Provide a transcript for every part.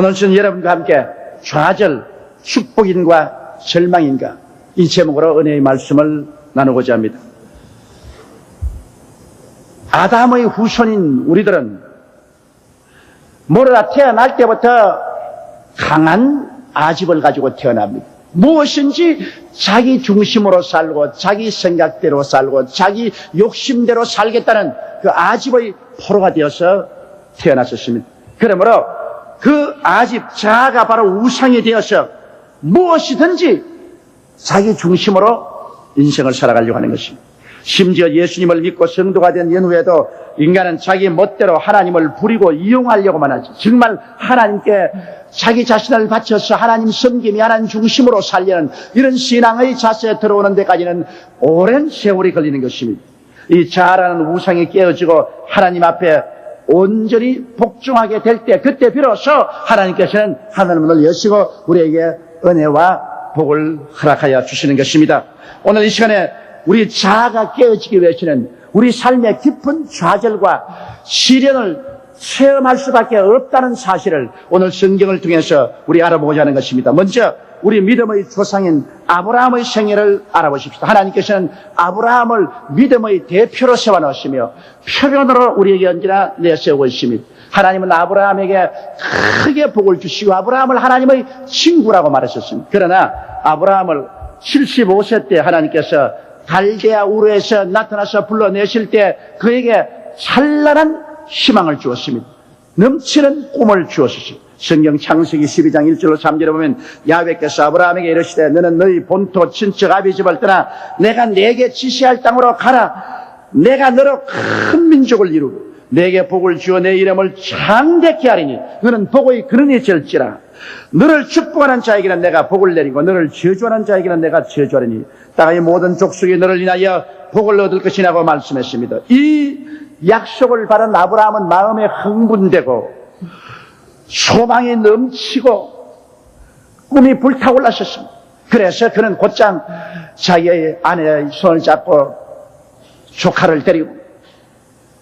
오늘 저는 여러분과 함께 좌절, 축복인가 절망인가 이 제목으로 은혜의 말씀을 나누고자 합니다. 아담의 후손인 우리들은 모두가 태어날 때부터 강한 아집을 가지고 태어납니다. 무엇인지 자기 중심으로 살고 자기 생각대로 살고 자기 욕심대로 살겠다는 그 아집의 포로가 되어서 태어났었습니다. 그러므로 그 아집 자아가 바로 우상이 되어서 무엇이든지 자기 중심으로 인생을 살아가려고 하는 것입니다. 심지어 예수님을 믿고 성도가 된 연후에도 인간은 자기 멋대로 하나님을 부리고 이용하려고만 하지, 정말 하나님께 자기 자신을 바쳐서 하나님 섬김이 하나님 중심으로 살려는 이런 신앙의 자세에 들어오는 데까지는 오랜 세월이 걸리는 것입니다. 이 자아라는 우상이 깨어지고 하나님 앞에 온전히 복종하게 될 때, 그때 비로소 하나님께서는 하늘문을 여시고 우리에게 은혜와 복을 허락하여 주시는 것입니다. 오늘 이 시간에 우리 자아가 깨어지기 위해서는 우리 삶의 깊은 좌절과 시련을 체험할 수밖에 없다는 사실을 오늘 성경을 통해서 우리 알아보고자 하는 것입니다. 먼저 우리 믿음의 조상인 아브라함의 생애를 알아보십시오. 하나님께서는 아브라함을 믿음의 대표로 세워놓으시며 표변으로 우리에게 언제나 내세우고 있습니다. 하나님은 아브라함에게 크게 복을 주시고 아브라함을 하나님의 친구라고 말하셨습니다. 그러나 아브라함을 75세 때 하나님께서 갈대아 우르에서 나타나서 불러내실 때 그에게 찬란한 희망을 주었습니다. 넘치는 꿈을 주었습니다. 성경 창세기 12장 1절로 3절에 보면 야훼께서 아브라함에게 이르시되 너는 너희 본토 친척 아비 집을 떠나 내가 네게 지시할 땅으로 가라. 내가 너로 큰 민족을 이루고 내게 복을 주어 내 이름을 장대케 하리니 너는 복의 근원이 될지라. 너를 축복하는 자에게는 내가 복을 내리고 너를 저주하는 자에게는 내가 저주하리니 땅의 모든 족속이 너를 인하여 복을 얻을 것이라고 말씀했습니다. 이 약속을 받은 아브라함은 마음에 흥분되고 소망이 넘치고 꿈이 불타올랐었습니다. 그래서 그는 곧장 자기의 아내의 손을 잡고 조카를 데리고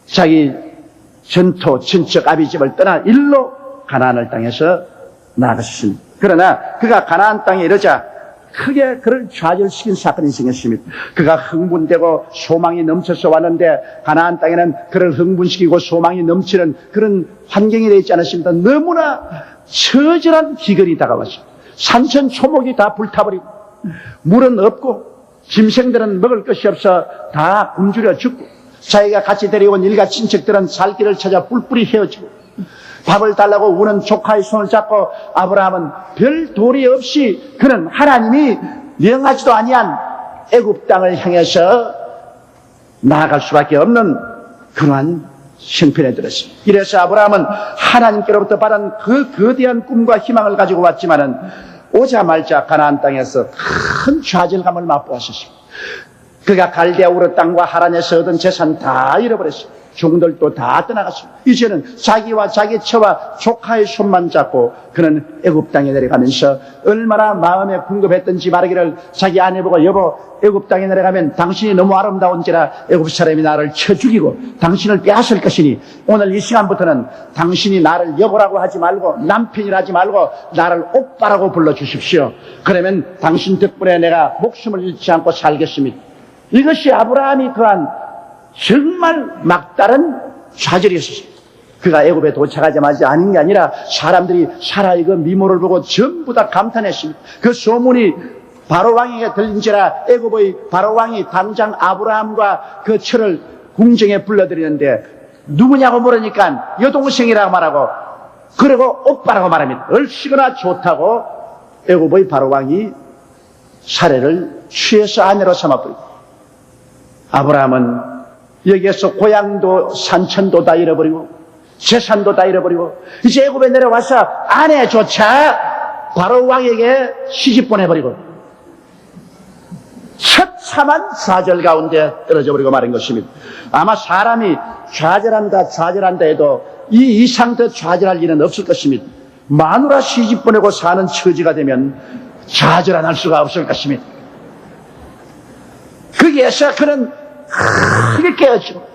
자기 전토 친척 아비집을 떠나 일로 가나안을 땅에서 나아갔습니다. 그러나 그가 가나안 땅에 이르자 크게 그를 좌절시킨 사건이 생겼습니다. 그가 흥분되고 소망이 넘쳐서 왔는데 가나안 땅에는 그를 흥분시키고 소망이 넘치는 그런 환경이 되어 있지 않았습니다. 너무나 처절한 기근이 다가왔습니다. 산천초목이 다 불타버리고 물은 없고 짐승들은 먹을 것이 없어 다 굶주려 죽고 자기가 같이 데려온 일가 친척들은 살 길을 찾아 뿔뿔이 헤어지고 밥을 달라고 우는 조카의 손을 잡고 아브라함은 별 도리 없이 그는 하나님이 명하지도 아니한 애굽 땅을 향해서 나아갈 수밖에 없는 그러한 형편에 들었습니다. 이래서 아브라함은 하나님께로부터 받은 그 거대한 꿈과 희망을 가지고 왔지만은 오자마자 가나안 땅에서 큰 좌절감을 맛보았습니다. 그가 갈대아 우르 땅과 하란에서 얻은 재산 다 잃어버렸습니다. 종들도 다 떠나갔습니다. 이제는 자기와 자기 처와 조카의 손만 잡고 그는 애굽 땅에 내려가면서 얼마나 마음에 궁금했던지 말하기를 자기 아내 보고 여보 애굽 땅에 내려가면 당신이 너무 아름다운지라 애굽 사람이 나를 쳐 죽이고 당신을 빼앗을 것이니 오늘 이 시간부터는 당신이 나를 여보라고 하지 말고 남편이라 하지 말고 나를 오빠라고 불러주십시오. 그러면 당신 덕분에 내가 목숨을 잃지 않고 살겠습니다. 이것이 아브라함이 그한 정말 막다른 좌절이었습니다. 그가 애굽에 도착하자마자 아닌 게 아니라 사람들이 살아있고 미모를 보고 전부 다 감탄했습니다. 그 소문이 바로왕에게 들린지라 애굽의 바로왕이 당장 아브라함과 그 처를 궁정에 불러들이는데 누구냐고 물으니까 여동생이라고 말하고 그리고 오빠라고 말합니다. 얼씨구나 좋다고 애굽의 바로왕이 사례를 취해서 아내로 삼아버립니다. 아브라함은 여기에서 고향도 산천도 다 잃어버리고 재산도 다 잃어버리고 이제 애굽에 내려와서 아내조차 바로왕에게 시집 보내버리고 처참한 좌절 가운데 떨어져 버리고 말인 것입니다. 아마 사람이 좌절한다 해도 이 이상 더 좌절할 일은 없을 것입니다. 마누라 시집 보내고 사는 처지가 되면 좌절 안 할 수가 없을 것입니다. 거기에서 그는 크게 깨어지고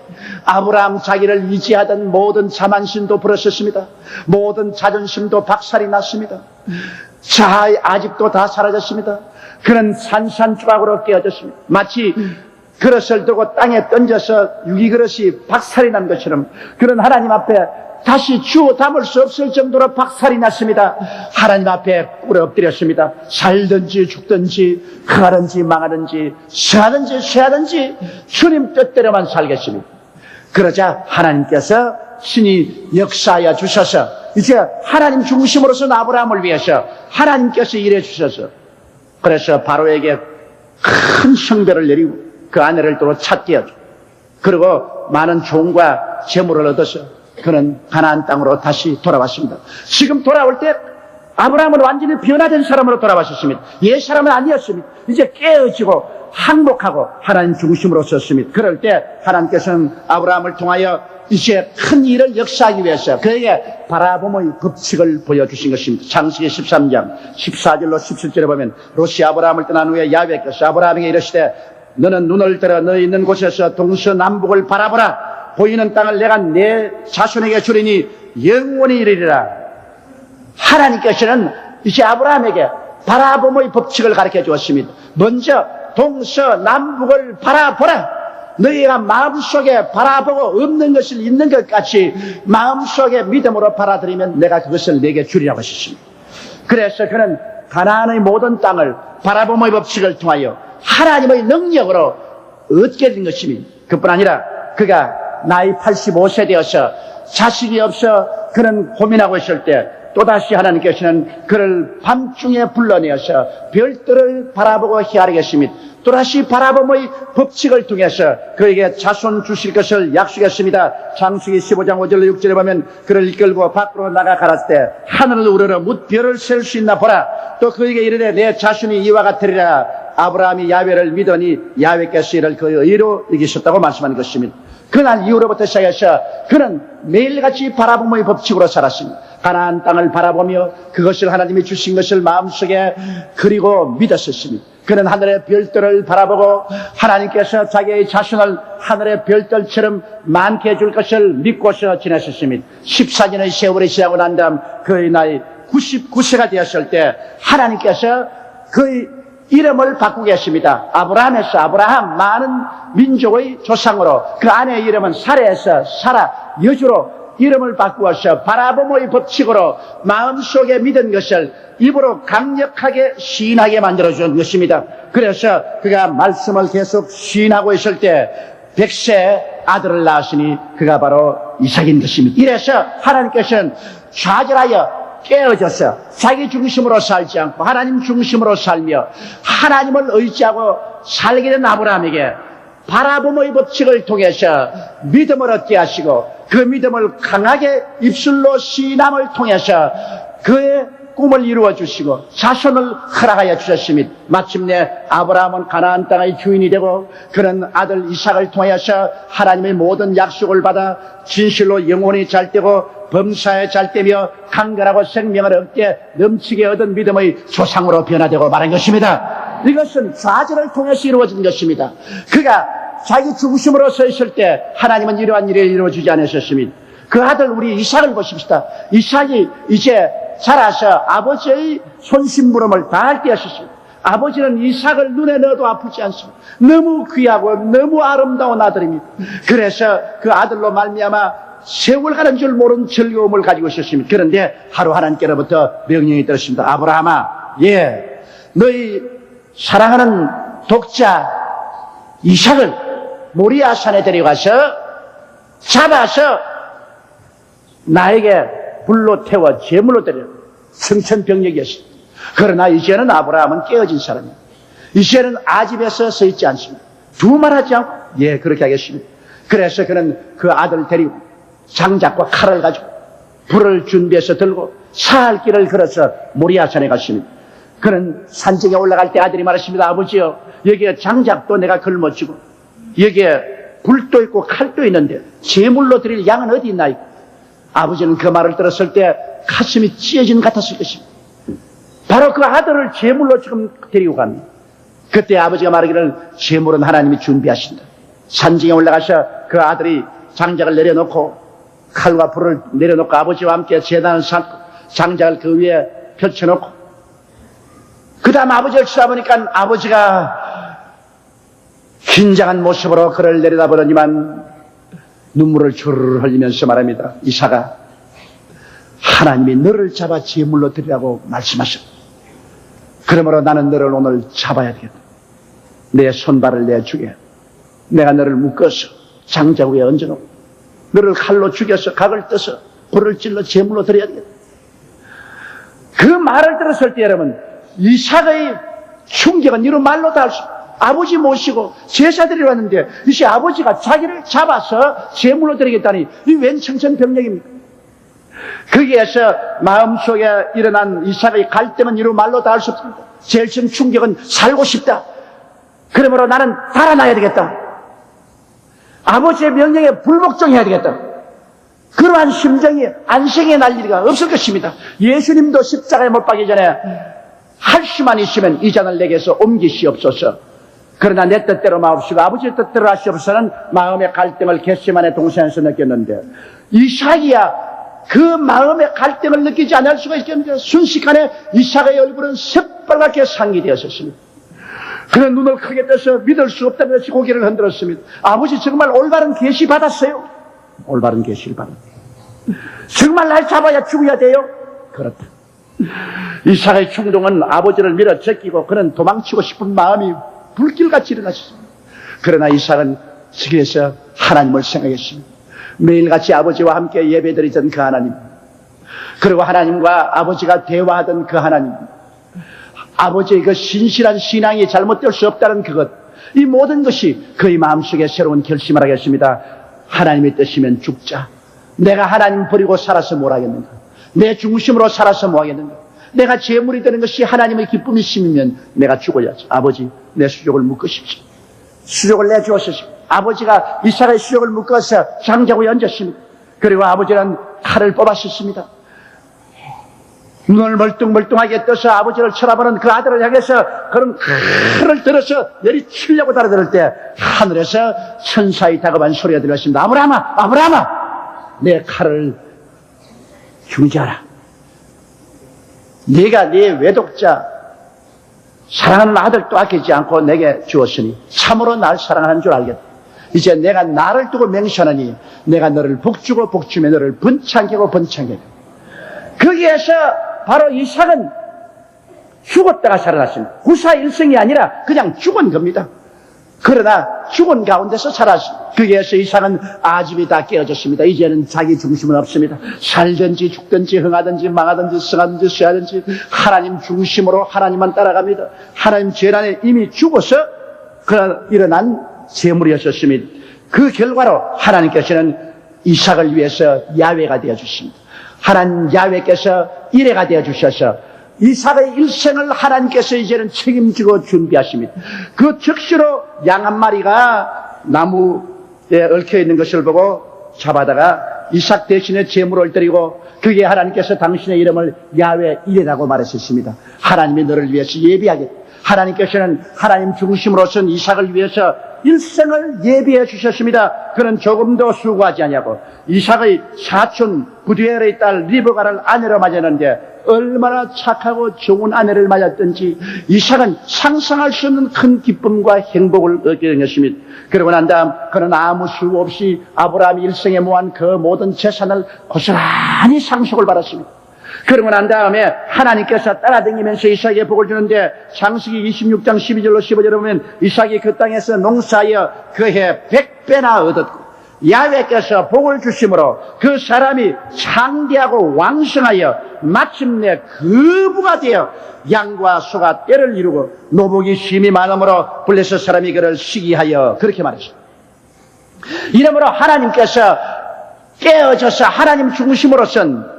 아브라함 자기를 위지하던 모든 자만심도 부러졌습니다. 모든 자존심도 박살이 났습니다. 자아의 아집도 다 사라졌습니다. 그는 산산조각으로 깨어졌습니다. 마치 그릇을 두고 땅에 던져서 유기그릇이 박살이 난 것처럼 그는 하나님 앞에 다시 주워 담을 수 없을 정도로 박살이 났습니다. 하나님 앞에 꿇어 엎드렸습니다. 살든지 죽든지 흥하든지 망하든지 쇠하든지 쇠하든지 주님 뜻대로만 살겠습니다. 그러자 하나님께서 신이 역사하여 주셔서 이제 하나님 중심으로서 아브라함을 위해서 하나님께서 일해 주셔서 그래서 바로에게 큰 성별을 내리고 그 아내를 또 찾게 하죠. 그리고 많은 종과 재물을 얻어서 그는 가나안 땅으로 다시 돌아왔습니다. 지금 돌아올 때 아브라함은 완전히 변화된 사람으로 돌아왔었습니다. 옛 사람은 아니었습니다. 이제 깨어지고 항복하고 하나님 중심으로 섰습니다. 그럴 때 하나님께서는 아브라함을 통하여 이제 큰 일을 역사하기 위해서 그에게 바라봄의 법칙을 보여주신 것입니다. 창세기 13장 14절로 17절에 보면 롯이 아브라함을 떠난 후에 야훼께서 아브라함에게 이르시되 너는 눈을 들어 너 있는 곳에서 동서남북을 바라보라. 보이는 땅을 내가 내 자손에게 주리니 영원히 이르리라. 하나님께서는 이제 아브라함에게 바라봄의 법칙을 가르쳐 주었습니다. 먼저 동서남북을 바라보라. 너희가 마음속에 바라보고 없는 것을 있는 것 같이 마음속에 믿음으로 받아들이면 내가 그것을 내게 주리라고 하셨습니다. 그래서 그는 가나안의 모든 땅을 바라봄의 법칙을 통하여 하나님의 능력으로 얻게 된 것입니다. 그뿐 아니라 그가 나이 85세 되어서 자식이 없어 그는 고민하고 있을 때 또다시 하나님께서는 그를 밤중에 불러내어서 별들을 바라보고 헤아리게 하십니다. 또다시 바라봄의 법칙을 통해서 그에게 자손 주실 것을 약속했습니다. 창세기 15장 5절로 6절에 보면 그를 이끌고 밖으로 나가 가라을 때 하늘을 우러러 뭇 별을 셀 수 있나 보라. 또 그에게 이르되 내 자손이 이와 같으리라. 아브라함이 야훼를 믿으니 야훼께서 이를 그의 의로 이기셨다고 말씀하는 것입니다. 그날 이후로부터 시작해서 그는 매일같이 바라봄의 법칙으로 살았습니다. 가나안 땅을 바라보며 그것을 하나님이 주신 것을 마음속에 그리고 믿었었습니다. 그는 하늘의 별들을 바라보고 하나님께서 자기의 자손을 하늘의 별들처럼 많게 해줄 것을 믿고서 지냈었습니다. 14년의 세월이 지나고 난 다음 그의 나이 99세가 되었을 때 하나님께서 그의 이름을 바꾸게 했습니다. 아브라함에서 아브라함, 많은 민족의 조상으로, 그 아내의 이름은 사라에서 사라, 여주로 이름을 바꾸어서 바라봄의 법칙으로 마음속에 믿은 것을 입으로 강력하게 시인하게 만들어준 것입니다. 그래서 그가 말씀을 계속 시인하고 있을 때 100세 아들을 낳았으니 그가 바로 이삭인 것입니다. 이래서 하나님께서는 좌절하여 깨어져서 자기 중심으로 살지 않고 하나님 중심으로 살며 하나님을 의지하고 살게 된 아브라함에게 바라봄의 법칙을 통해서 믿음을 얻게 하시고 그 믿음을 강하게 입술로 시인함을 통해서 그의 꿈을 이루어 주시고 자손을 허락하여 주셨습니다. 마침내 아브라함은 가나안 땅의 주인이 되고 그는 아들 이삭을 통하여서 하나님의 모든 약속을 받아 진실로 영혼이 잘되고 범사에 잘되며 강건하고 생명을 얻게 넘치게 얻은 믿음의 조상으로 변화되고 말한 것입니다. 이것은 좌절을 통해서 이루어진 것입니다. 그가 자기 중심으로 서 있을 때 하나님은 이러한 일을 이루어주지 않으셨습니다. 그 아들 우리 이삭을 보십시다. 이삭이 이제 자라서 아버지의 손심부름을 다 할 때였습니다. 아버지는 이삭을 눈에 넣어도 아프지 않습니다. 너무 귀하고 너무 아름다운 아들입니다. 그래서 그 아들로 말미암아 세월 가는 줄 모르는 즐거움을 가지고 있었습니다. 그런데 하루 하나님께로부터 명령이 들었습니다. 아브라함아, 너희 사랑하는 독자 이삭을 모리아산에 데려가서 잡아서 나에게 불로 태워 제물로 드려. 성천병력이었습니다. 그러나 이제는 아브라함은 깨어진 사람입니다. 이제는 아집에서 서 있지 않습니다. 두말하지 않고 그렇게 하겠습니다. 그래서 그는 그 아들을 데리고 장작과 칼을 가지고 불을 준비해서 들고 사할 길을 걸어서 모리아산에 갔습니다. 그는 산중에 올라갈 때 아들이 말했습니다. 아버지요, 여기에 장작도 내가 걸머쥐고 여기에 불도 있고 칼도 있는데 제물로 드릴 양은 어디 있나이까? 아버지는 그 말을 들었을 때 가슴이 찢어진 것 같았을 것입니다. 바로 그 아들을 제물로 지금 데리고 갑니다. 그때 아버지가 말하기를 제물은 하나님이 준비하신다. 산중에 올라가서 그 아들이 장작을 내려놓고 칼과 불을 내려놓고 아버지와 함께 제단을 쌓고 장작을 그 위에 펼쳐놓고 그 다음 아버지를 쳐다보니까 아버지가 긴장한 모습으로 그를 내려다보더니만 눈물을 주르르 흘리면서 말합니다. 이삭아, 하나님이 너를 잡아 제물로 드리라고 말씀하셨다. 그러므로 나는 너를 오늘 잡아야 되겠다. 내 손발을 내주게. 내가 너를 묶어서 장작 위에 얹어놓고 너를 칼로 죽여서 각을 떠서 불을 찔러 제물로 드려야 되겠다. 그 말을 들었을 때 여러분, 이삭의 충격은 이런 말로 다 할 수 없어요. 아버지 모시고 제사드리 왔는데 이제 아버지가 자기를 잡아서 제물로 드리겠다니 이 웬 청천벽력입니까? 거기에서 마음속에 일어난 이삭의 갈등은 이런 말로 다 할 수 없습니다. 제일 큰 충격은 살고 싶다. 그러므로 나는 살아나야 되겠다. 아버지의 명령에 불복종해야 되겠다. 그러한 심정이 안식에 날 일이 없을 것입니다. 예수님도 십자가에 못 박기 전에 할 수만 있으면 이 잔을 내게서 옮기시옵소서. 그러나 내 뜻대로 마옵시고 아버지의 뜻대로 하시옵소서는 마음의 갈등을 겟세마네 동산에서 느꼈는데 이삭이야 그 마음의 갈등을 느끼지 않을 수가 있겠는데 순식간에 이삭의 얼굴은 새빨갛게 상기되었습니다. 그는 눈을 크게 떠서 믿을 수 없다면서 고개를 흔들었습니다. 아버지 정말 올바른 계시 받았어요? 올바른 계시를 받았다. 정말 날 잡아야 죽어야 돼요? 그렇다. 이삭의 충동은 아버지를 밀어 제끼고 그는 도망치고 싶은 마음이 불길같이 일어났습니다. 그러나 이삭은 지금에서 하나님을 생각했습니다. 매일같이 아버지와 함께 예배드리던 그 하나님, 그리고 하나님과 아버지가 대화하던 그 하나님, 아버지의 그 신실한 신앙이 잘못될 수 없다는 그것, 이 모든 것이 그의 마음속에 새로운 결심을 하겠습니다. 하나님의 뜻이면 죽자. 내가 하나님 버리고 살아서 뭘 하겠는가? 내 중심으로 살아서 뭐 하겠는가? 내가 제물이 되는 것이 하나님의 기쁨이시면 내가 죽어야지. 아버지, 내 수족을 묶으십시오. 수족을 내주었습니다. 아버지가 이삭의 수족을 묶어서 장작 위에 얹었습니다. 그리고 아버지는 칼을 뽑았었습니다. 눈을 멀뚱멀뚱하게 떠서 아버지를 쳐다보는 그 아들을 향해서 그런 칼을 들어서 내리치려고 달아들 때 하늘에서 천사의 다급한 소리가 들렸습니다. 아브라함아, 아브라함아, 내 칼을 중지하라. 네가 네 외독자 사랑하는 아들도 아끼지 않고 내게 주었으니 참으로 날 사랑하는 줄 알겠다. 이제 내가 나를 두고 맹세하느니 내가 너를 복주고 복주며 너를 번창게 하고 번창게 하고. 거기에서 바로 이삭은 죽었다가 살아났습니다. 후사일생이 아니라 그냥 죽은 겁니다. 그러나 죽은 가운데서 살았습니다. 거기에서 이삭은 아집이 다 깨어졌습니다. 이제는 자기 중심은 없습니다. 살든지 죽든지 흥하든지 망하든지 성하든지 쇠하든지 하나님 중심으로 하나님만 따라갑니다. 하나님 재난에 이미 죽어서 일어난 재물이었습니다. 그 결과로 하나님께서는 이삭을 위해서 야훼가 되어주십니다. 하나님 야훼께서 이레가 되어주셔서 이삭의 일생을 하나님께서 이제는 책임지고 준비하십니다. 그 즉시로 양 한 마리가 나무에 얽혀있는 것을 보고 잡아다가 이삭 대신에 제물을 드리고 그게 하나님께서 당신의 이름을 야훼 이레라고 말하셨습니다. 하나님이 너를 위해서 예비하겠다. 하나님께서는 하나님 중심으로선 이삭을 위해서 일생을 예비해 주셨습니다. 그는 조금도 수고하지 아니하고 이삭의 사촌 부두엘의 딸 리브가를 아내로 맞았는데 얼마나 착하고 좋은 아내를 맞았든지 이삭은 상상할 수 없는 큰 기쁨과 행복을 얻게 된 것입니다. 그러고 난 다음 그는 아무 수고 없이 아브라함이 일생에 모은 그 모든 재산을 고스란히 상속을 받았습니다. 그러고 난 다음에 하나님께서 따라다니면서 이삭에게 복을 주는데 창세기 26장 12절로 15절에 보면 이삭이 그 땅에서 농사하여 그해 100배나 얻었고 야훼께서 복을 주심으로 그 사람이 창대하고 왕성하여 마침내 거부가 되어 양과 소가 떼를 이루고 노복이 심히 많음으로 블레셋 사람이 그를 시기하여 그렇게 말했습니다. 이러므로 하나님께서 깨어져서 하나님 중심으로선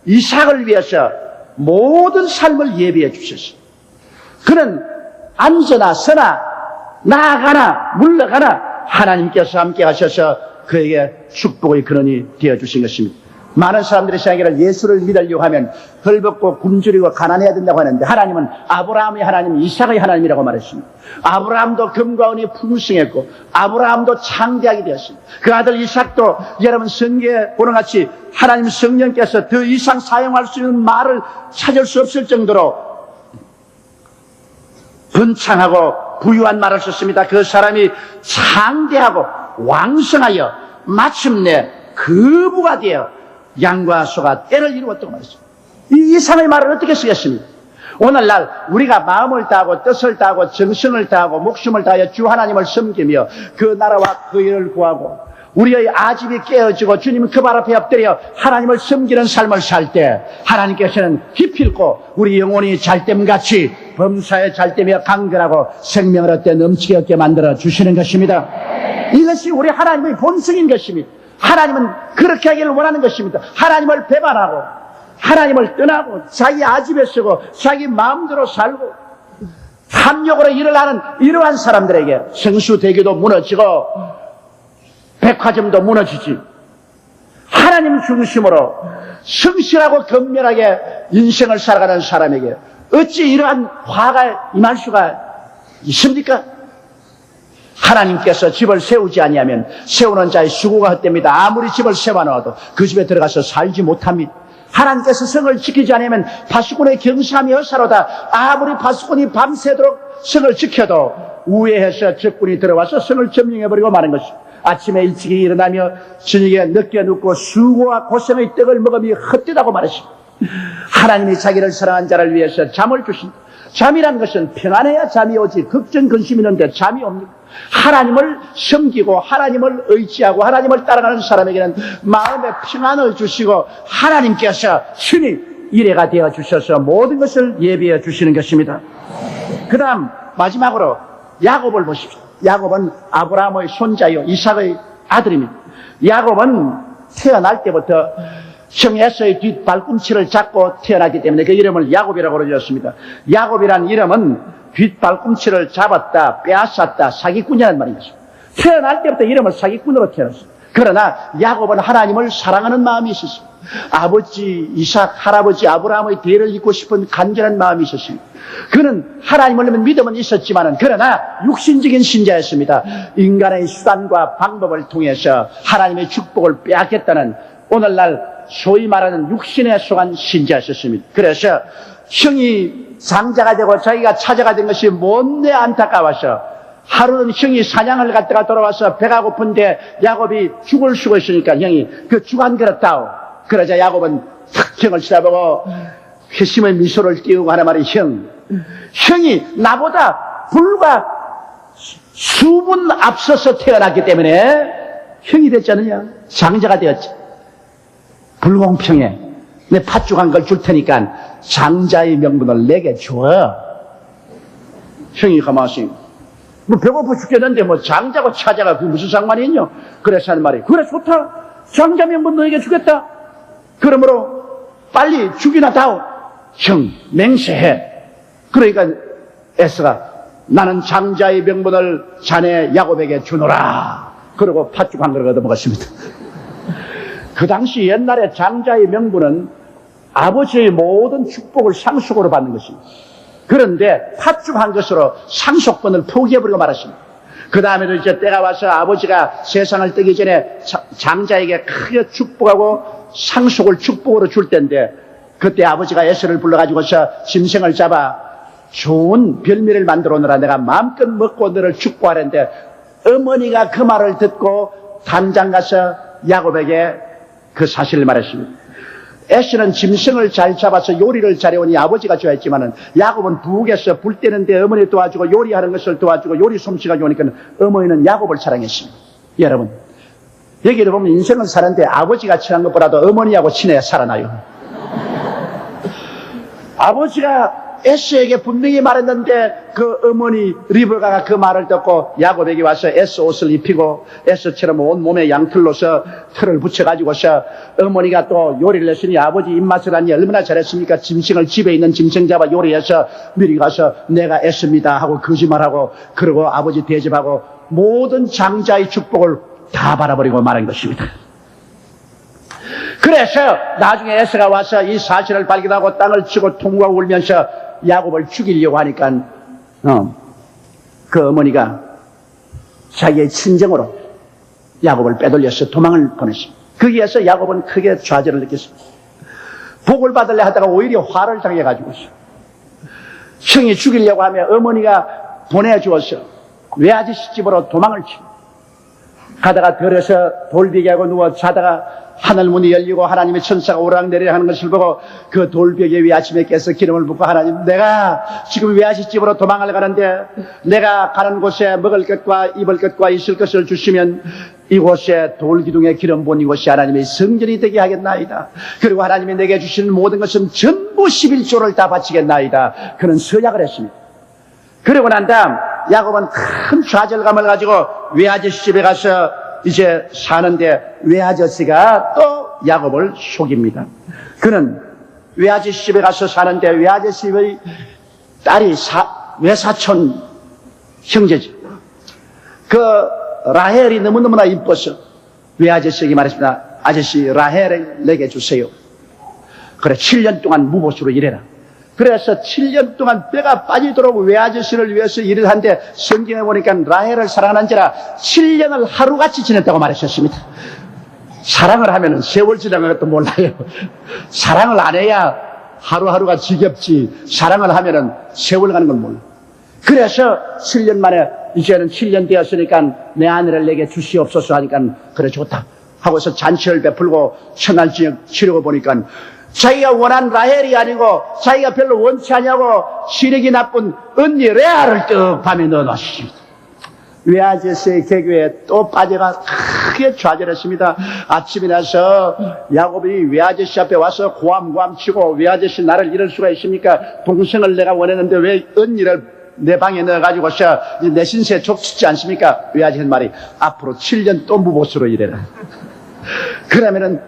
이삭을 위해서 모든 삶을 예비해 주셨어요. 그는 앉으나 서나 나아가나 물러가나 하나님께서 함께 하셔서 그에게 축복의 근원이 되어주신 것입니다. 많은 사람들이 생각하기를 예수를 믿으려고 하면 헐벗고 굶주리고 가난해야 된다고 하는데 하나님은 아브라함의 하나님, 이삭의 하나님이라고 말했습니다. 아브라함도 금과 은이 풍성했고 아브라함도 창대하게 되었습니다. 그 아들 이삭도 여러분 성경에 보는 같이 하나님 성령께서 더 이상 사용할 수 있는 말을 찾을 수 없을 정도로 번창하고 부유한 말을 썼습니다. 그 사람이 창대하고 왕성하여 마침내 거부가 되어 양과 소가 때를 이루었다고 말했습니다. 이 이상의 말을 어떻게 쓰겠습니까? 오늘날 우리가 마음을 다하고 뜻을 다하고 정성을 다하고 목숨을 다하여 주 하나님을 섬기며 그 나라와 그 일을 구하고 우리의 아집이 깨어지고 주님 그 발 앞에 엎드려 하나님을 섬기는 삶을 살 때 하나님께서는 기필코 우리 영혼이 잘됨같이 범사에 잘되며 강건하고 생명을 얻되 넘치게 얻게 만들어 주시는 것입니다. 이것이 우리 하나님의 본성인 것입니다. 하나님은 그렇게 하기를 원하는 것입니다. 하나님을 배반하고 하나님을 떠나고 자기 아집에 쓰고 자기 마음대로 살고 탐욕으로 일을 하는 이러한 사람들에게 성수대교도 무너지고 백화점도 무너지지, 하나님 중심으로 성실하고 건면하게 인생을 살아가는 사람에게 어찌 이러한 화가 임할 수가 있습니까? 하나님께서 집을 세우지 아니하면 세우는 자의 수고가 헛됩니다. 아무리 집을 세워놓아도 그 집에 들어가서 살지 못합니다. 하나님께서 성을 지키지 않으면 파수꾼의 경sam이 헛사로다. 아무리 파수꾼이 밤새도록 성을 지켜도 우회해서 적군이 들어와서 성을 점령해버리고 마는 것입니다. 아침에 일찍이 일어나며 저녁에 늦게 눕고 수고와 고생의 떡을 먹음이 헛되다고 말했습니다. 하나님이 자기를 사랑한 자를 위해서 잠을 주신다. 잠이란 것은 평안해야 잠이 오지 걱정 근심이 있는데 잠이 옵니다. 하나님을 섬기고 하나님을 의지하고 하나님을 따라가는 사람에게는 마음의 평안을 주시고 하나님께서 신이 일해가 되어 주셔서 모든 것을 예비해 주시는 것입니다. 그 다음 마지막으로 야곱을 보십시오. 야곱은 아브라함의 손자요 이삭의 아들입니다. 야곱은 태어날 때부터 형 에서의 뒷발꿈치를 잡고 태어났기 때문에 그 이름을 야곱이라고 그러셨습니다. 야곱이란 이름은 뒷발꿈치를 잡았다, 빼앗았다, 사기꾼이라는 말이었습니다. 태어날 때부터 이름을 사기꾼으로 태어났습니다. 그러나 야곱은 하나님을 사랑하는 마음이 있었습니다. 아버지 이삭, 할아버지 아브라함의 뒤를 잇고 싶은 간절한 마음이 있었습니다. 그는 하나님을 믿음은 있었지만은 그러나 육신적인 신자였습니다. 인간의 수단과 방법을 통해서 하나님의 축복을 빼앗겠다는 오늘날 소위 말하는 육신에 속한 신자였습니다. 그래서 형이 장자가 되고 자기가 차자가 된 것이 못내 안타까워서 하루는 형이 사냥을 갔다가 돌아와서 배가 고픈데 야곱이 죽을 쓰고 있으니까 형이 그 죽 한 그릇 다오. 그러자 야곱은 탁 형을 쳐다보고 회심의 미소를 띄우고 하는 말이 형이 나보다 불과 수분 앞서서 태어났기 때문에 형이 됐지 않느냐? 장자가 되었지. 불공평해. 내 팥죽한 걸 줄 테니까 장자의 명분을 내게 줘. 형이 가만히 뭐 배고파 죽겠는데 뭐 장자고 차자가 그게 무슨 상관이 있냐? 그래서 하는 말이 그래 좋다. 장자 명분 너에게 주겠다. 그러므로 빨리 죽이나 다오. 형 맹세해. 그러니까 에서가 나는 장자의 명분을 자네 야곱에게 주노라. 그러고 팥죽 한 그릇 얻어먹었습니다. 그 당시 옛날에 장자의 명분은 아버지의 모든 축복을 상속으로 받는 것입니다. 그런데 팥죽 한 것으로 상속권을 포기해버리고 말았습니다. 그 다음에도 이제 때가 와서 아버지가 세상을 뜨기 전에 장자에게 크게 축복하고 상속을 축복으로 줄 때인데 그때 아버지가 에서를 불러가지고서 짐승을 잡아 좋은 별미를 만들어 오느라 내가 마음껏 먹고 너를 축복하는데 어머니가 그 말을 듣고 당장 가서 야곱에게 그 사실을 말했습니다. 에서는 짐승을 잘 잡아서 요리를 잘해오니 아버지가 좋아했지만은 야곱은 부엌에서 불 때는데 어머니 도와주고 요리하는 것을 도와주고 요리 솜씨가 좋으니까 어머니는 야곱을 사랑했습니다. 여러분 여기를 보면 인생을 사는데 아버지가 친한 것보다도 어머니하고 친해야 살아나요. 아버지가 에서에게 분명히 말했는데 그 어머니 리브가가 그 말을 듣고 야곱에게 와서 에서 옷을 입히고 에서처럼 온몸에 양털로서 털을 붙여가지고서 어머니가 또 요리를 했으니 아버지 입맛을 아니 얼마나 잘했습니까? 짐승을 집에 있는 짐승 잡아 요리해서 미리 가서 내가 에서입니다 하고 거짓말하고 그러고 아버지 대접하고 모든 장자의 축복을 다 바라버리고 말한 것입니다. 그래서 나중에 에서가 와서 이 사실을 발견하고 땅을 치고 통곡하고 울면서 야곱을 죽이려고 하니까 그 어머니가 자기의 친정으로 야곱을 빼돌려서 도망을 보냈습니다. 거기에서 야곱은 크게 좌절을 느꼈습니다. 복을 받으려 하다가 오히려 화를 당해가지고 형이 죽이려고 하며 어머니가 보내주어서 외아저씨 집으로 도망을 치고 가다가 들어서 돌베개하고 누워 자다가 하늘 문이 열리고 하나님의 천사가 오락내리락 하는 것을 보고 그 돌베개 위에 아침에 깨서 기름을 붓고 하나님, 내가 지금 외아저씨 집으로 도망을 가는데 내가 가는 곳에 먹을 것과 입을 것과 있을 것을 주시면 이곳에 돌기둥에 기름 부은 이곳이 하나님의 성전이 되게 하겠나이다. 그리고 하나님이 내게 주신 모든 것은 전부 11조를 다 바치겠나이다. 그는 서약을 했습니다. 그러고 난 다음 야곱은 큰 좌절감을 가지고 외아저씨 집에 가서 이제 사는데 외아저씨가 또 야곱을 속입니다. 그는 외아저씨 집에 가서 사는데 외아저씨의 딸이 외사촌 형제지. 그 라헬이 너무너무나 이뻐서 외아저씨에게 말했습니다. 아저씨 라헬을 내게 주세요. 그래 7년 동안 무보수로 일해라. 그래서 7년 동안 뼈가 빠지도록 외아저씨를 위해서 일을 한데 성경에 보니까 라헬을 사랑하는지라 7년을 하루같이 지냈다고 말하셨습니다. 사랑을 하면은 세월 지나간 것도 몰라요. 사랑을 안 해야 하루하루가 지겹지 사랑을 하면은 세월 가는 건 몰라. 그래서 7년 만에 이제는 7년 되었으니까 내 아내를 내게 주시옵소서 하니까 그래 좋다 하고서 잔치를 베풀고 천안지역 치르고 보니까 자기가 원한 라헬이 아니고 자기가 별로 원치 않냐고 시력이 나쁜 언니 레아를 떡 밤에 넣어놨습니다. 외아저씨의 개교에 또 빠져가 크게 좌절했습니다. 아침이 나서 야곱이 외아저씨 앞에 와서 고함고함 치고 외아저씨 나를 이럴 수가 있습니까? 동생을 내가 원했는데 왜 언니를 내 방에 넣어가지고서 내 신세에 족치지 않습니까? 외아저씨 말이 앞으로 7년 또 무보수로 일해라. 그러면은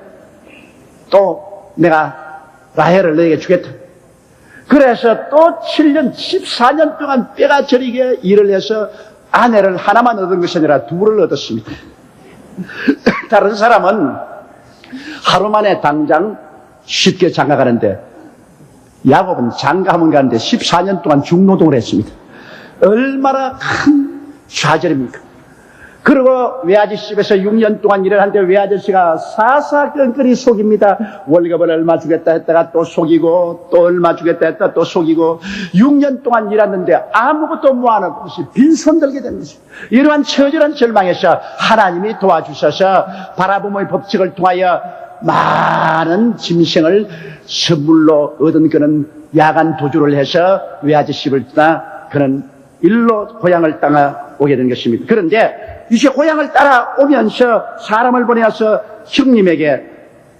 또 내가 라헬을 너에게 주겠다. 그래서 또 7년, 14년 동안 뼈가 저리게 일을 해서 아내를 하나만 얻은 것이 아니라 둘을 얻었습니다. 다른 사람은 하루 만에 당장 쉽게 장가가는데 야곱은 장가하면 가는데 14년 동안 중노동을 했습니다. 얼마나 큰 좌절입니까? 그리고 외아저씨 집에서 6년 동안 일을 하는데 외아저씨가 사사건건히 속입니다. 월급을 얼마 주겠다 했다가 또 속이고 또 얼마 주겠다 했다가 또 속이고 6년 동안 일했는데 아무것도 모아놓은 것이 빈손 들게 된 것입니다. 이러한 처절한 절망에서 하나님이 도와주셔서 바라봄의 법칙을 통하여 많은 짐승을 선물로 얻은 그는 야간 도주를 해서 외아저씨 집을 떠나 그는 일로 고향을 떠나 오게 된 것입니다. 그런데 이제 고향을 따라오면서 사람을 보내어서 형님에게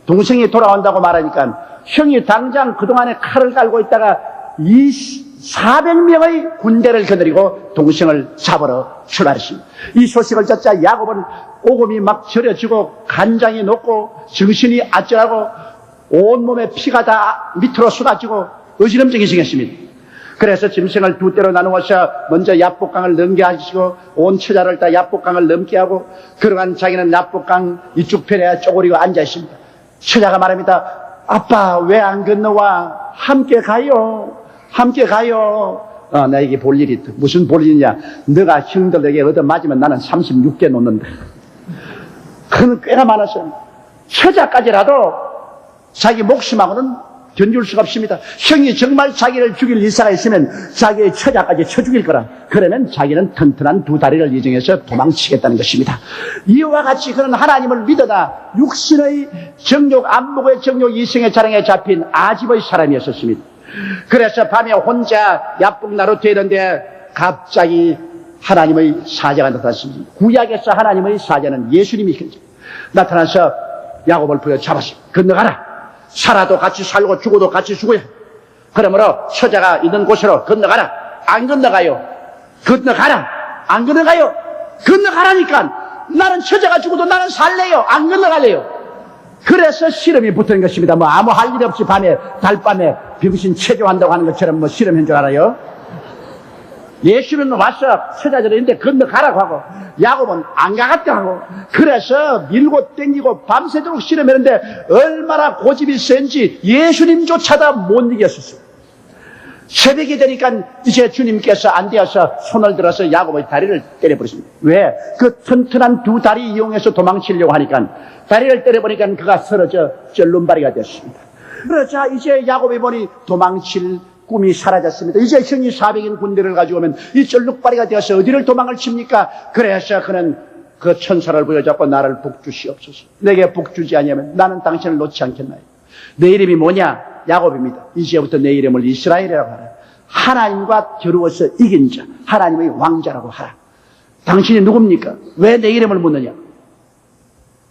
동생이 돌아온다고 말하니까 형이 당장 그동안에 칼을 갈고 있다가 400명의 군대를 거느리고 동생을 잡으러 출발했습니다. 이 소식을 듣자 야곱은 오금이 막 저려지고 간장이 녹고 정신이 아찔하고 온몸에 피가 다 밑으로 쏟아지고 어지럼증이 생겼습니다. 그래서 짐승을 두 떼로 나누어서 먼저 야복강을 넘게 하시고 온 처자를 다 야복강을 넘게 하고 그러한 자기는 야복강 이쪽 편에 쪼그리고 앉아 있습니다. 처자가 말합니다. 아빠 왜 안 건너와? 함께 가요. 함께 가요. 나에게 볼 일이 있다. 무슨 볼 일이냐? 너가 형들에게 얻어맞으면 나는 36개 놓는다. 그는 꽤나 많았어요. 처자까지라도 자기 목숨하고는 견줄 수가 없습니다. 형이 정말 자기를 죽일 의사가 있으면 자기의 처자까지 쳐 죽일 거라. 그러면 자기는 튼튼한 두 다리를 이정해서 도망치겠다는 것입니다. 이와 같이 그는 하나님을 믿어다 육신의 정욕, 안목의 정욕, 이성의 자랑에 잡힌 아집의 사람이었습니다. 그래서 밤에 혼자 야복 나루터에 있는데 갑자기 하나님의 사자가 나타났습니다. 구약에서 하나님의 사자는 예수님이 나타나서 야곱을 부여 잡았습니다. 건너가라. 살아도 같이 살고 죽어도 같이 죽어야. 그러므로 처자가 있는 곳으로 건너가라. 안 건너가요. 건너가라. 안 건너가요. 건너가라니까. 나는 처자가 죽어도 나는 살래요. 안 건너갈래요. 그래서 실험이 붙은 것입니다. 뭐 아무 할 일 없이 밤에 달밤에 병신 체조한다고 하는 것처럼 뭐 실험한 줄 알아요? 예수는 와서 서자절인데 건너가라고 하고 야곱은 안 가겠다 하고 그래서 밀고 땡기고 밤새도록 씨름했는데 얼마나 고집이 센지 예수님조차도 못 이겼었어요. 새벽이 되니까 이제 주님께서 안 되어서 손을 들어서 야곱의 다리를 때려버렸습니다. 왜? 그 튼튼한 두 다리 이용해서 도망치려고 하니까 다리를 때려보니까 그가 쓰러져 절름발이가 됐습니다. 그러자 이제 야곱이 보니 도망칠 꿈이 사라졌습니다. 이제 형이 400인 군대를 가지고 오면 이 쩔룩발이가 되어서 어디를 도망을 칩니까? 그래서 그는 그 천사를 보여잡고 나를 복주시옵소서. 내게 복주지 아니하면 나는 당신을 놓지 않겠나요? 내 이름이 뭐냐? 야곱입니다. 이제부터 내 이름을 이스라엘이라고 하라. 하나님과 겨루어서 이긴 자, 하나님의 왕자라고 하라. 당신이 누굽니까? 왜 내 이름을 묻느냐?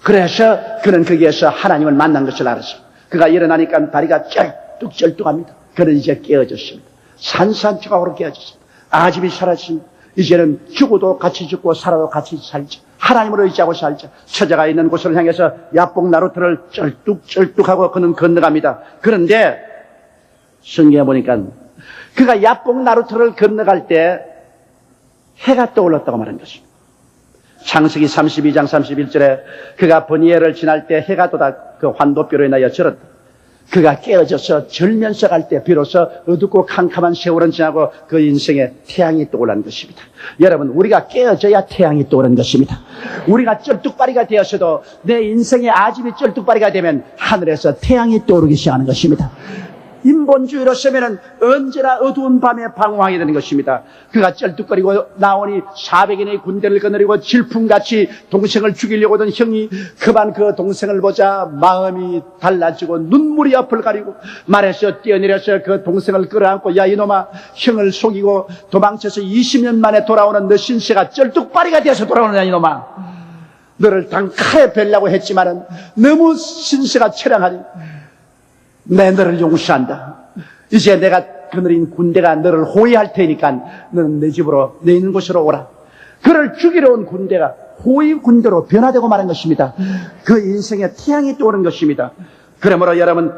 그래서 그는 거기에서 하나님을 만난 것을 알았습니다. 그가 일어나니까 다리가 쩔뚝쩔뚝합니다. 그는 이제 깨어졌습니다. 산산조각으로 깨어졌습니다. 아집이 사라졌습니다. 이제는 죽어도 같이 죽고 살아도 같이 살자. 하나님을 의지하고 살자. 처자가 있는 곳을 향해서 야복 나루터를 쩔뚝쩔뚝하고 그는 건너갑니다. 그런데 성경에 보니까 그가 야복 나루터를 건너갈 때 해가 떠올랐다고 말한 것입니다. 창세기 32장 31절에 그가 버니엘을 지날 때 해가 돋아 그 환도뼈로 인하여 절었다. 그가 깨어져서 절면서 갈 때 비로소 어둡고 캄캄한 세월은 지나고 그 인생에 태양이 떠오른 것입니다. 여러분, 우리가 깨어져야 태양이 떠오른 것입니다. 우리가 쩔뚝발이가 되었어도 내 인생의 아집이 쩔뚝발이가 되면 하늘에서 태양이 떠오르기 시작하는 것입니다. 인본주의로 서면은 언제나 어두운 밤에 방황하게 되는 것입니다. 그가 쩔뚝거리고 나오니 400인의 군대를 거느리고 질풍같이 동생을 죽이려고 하던 형이 그만 그 동생을 보자 마음이 달라지고 눈물이 앞을 가리고 말에서 뛰어내려서 그 동생을 끌어안고 야 이놈아, 형을 속이고 도망쳐서 20년 만에 돌아오는 너 신세가 쩔뚝발이가 되어서 돌아오느냐 이놈아. 너를 단칼에 벨라고 했지만은 너무 신세가 처량하니 내 너를 용서한다. 이제 내가 거느린 군대가 너를 호위할 테니까 너는 내 집으로, 내 있는 곳으로 오라. 그를 죽이러 온 군대가 호위 군대로 변화되고 마는 것입니다. 그 인생에 태양이 떠오른 것입니다. 그러므로 여러분,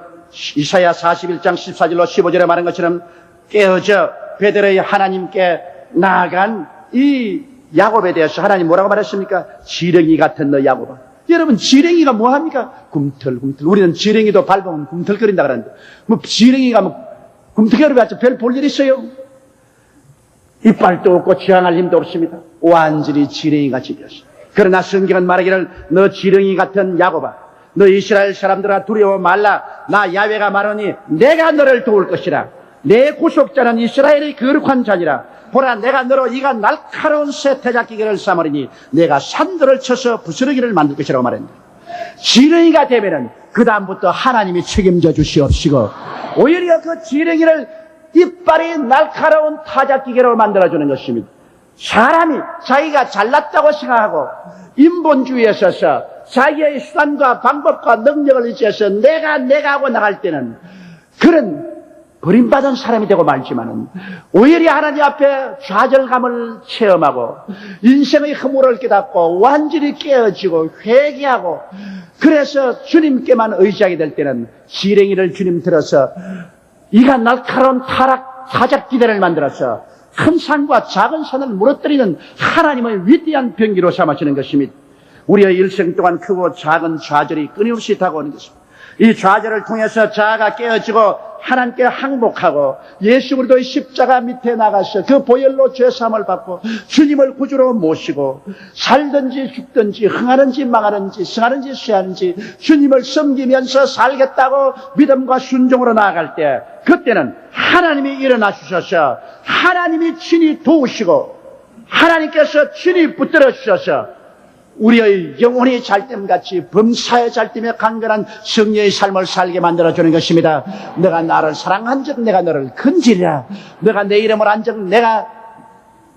이사야 41장 14절로 15절에 말한 것처럼 깨어져 베델의 하나님께 나아간 이 야곱에 대해서 하나님 뭐라고 말했습니까? 지렁이 같은 너 야곱아. 여러분, 지렁이가 뭐합니까? 꿈틀꿈틀. 우리는 지렁이도 밟으면 꿈틀거린다 그러는데, 지렁이가 꿈틀거려봤자 별 볼 일 있어요? 이빨도 없고 저항할 힘도 없습니다. 완전히 지렁이같이 되었어. 그러나 성경은 말하기를 너 지렁이 같은 야곱아, 너 이스라엘 사람들아 두려워 말라. 나 야훼가 말하니 내가 너를 도울 것이라. 내 구속자는 이스라엘의 거룩한 자니라. 보라, 내가 너로 이가 날카로운 새 태작기계를 삼으리니 내가 산들을 쳐서 부스러기를 만들 것이라고 말했는데, 지렁이가 되면은 그 다음부터 하나님이 책임져 주시옵시고 오히려 그 지렁이를 이빨이 날카로운 타작기계로 만들어주는 것입니다. 사람이 자기가 잘났다고 생각하고 인본주의에 서서 자기의 수단과 방법과 능력을 의지해서 내가 하고 나갈 때는 그런 버림받은 사람이 되고 말지만은 오히려 하나님 앞에 좌절감을 체험하고 인생의 허물을 깨닫고 완전히 깨어지고 회개하고 그래서 주님께만 의지하게 될 때는 지렁이를 주님 들어서 이가 날카로운 타작기대를 만들어서 큰 산과 작은 산을 무너뜨리는 하나님의 위대한 병기로 삼아주는 것입니다. 우리의 일생 동안 크고 작은 좌절이 끊임없이 다가오는 것입니다. 이 좌절을 통해서 자아가 깨어지고 하나님께 항복하고 예수 그리스도의 십자가 밑에 나가서 그 보혈로 죄사함을 받고 주님을 구주로 모시고 살든지 죽든지 흥하는지 망하는지 승하는지 쇠하는지 주님을 섬기면서 살겠다고 믿음과 순종으로 나아갈 때 그때는 하나님이 일어나 주셔서 하나님이 친히 도우시고 하나님께서 친히 붙들어 주셔서 우리의 영혼이 잘됨같이 범사에 잘됨에 강건한 성령의 삶을 살게 만들어주는 것입니다. 내가 나를 사랑한 적 내가 너를 건지리라. 내가 내 이름을 안 적 내가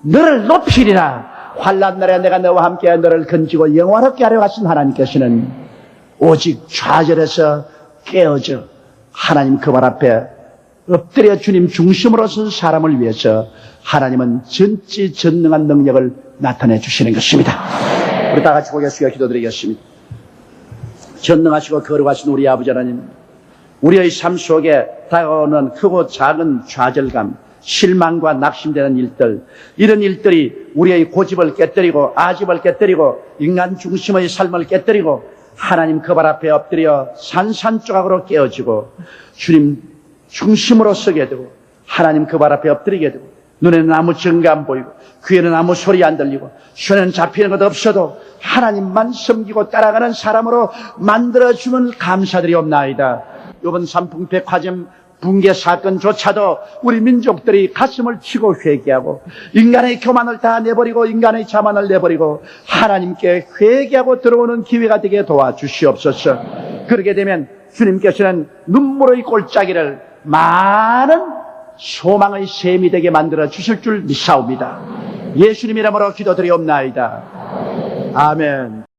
너를 높이리라. 환난 날에 내가 너와 함께 너를 건지고 영원하게 하려 하신 하나님께서는 오직 좌절해서 깨어져 하나님 그 발 앞에 엎드려 주님 중심으로 선 사람을 위해서 하나님은 전지전능한 능력을 나타내 주시는 것입니다. 우리 다 같이 고개 숙여 기도드리겠습니다. 전능하시고 거룩하신 우리 아버지 하나님, 우리의 삶 속에 다가오는 크고 작은 좌절감, 실망과 낙심되는 일들, 이런 일들이 우리의 고집을 깨뜨리고 아집을 깨뜨리고 인간 중심의 삶을 깨뜨리고 하나님 그 발 앞에 엎드려 산산조각으로 깨어지고 주님 중심으로 서게 되고 하나님 그 발 앞에 엎드리게 되고 눈에는 아무 증거 안 보이고 귀에는 아무 소리 안 들리고 손에는 잡히는 것 없어도 하나님만 섬기고 따라가는 사람으로 만들어주면 감사드리옵나이다. 이번 삼풍백화점 붕괴 사건조차도 우리 민족들이 가슴을 치고 회개하고 인간의 교만을 다 내버리고 인간의 자만을 내버리고 하나님께 회개하고 들어오는 기회가 되게 도와주시옵소서. 그렇게 되면 주님께서는 눈물의 골짜기를 많은 소망의 샘이 되게 만들어 주실 줄 믿사옵니다. 예수님 이름으로 기도드리옵나이다. 아멘.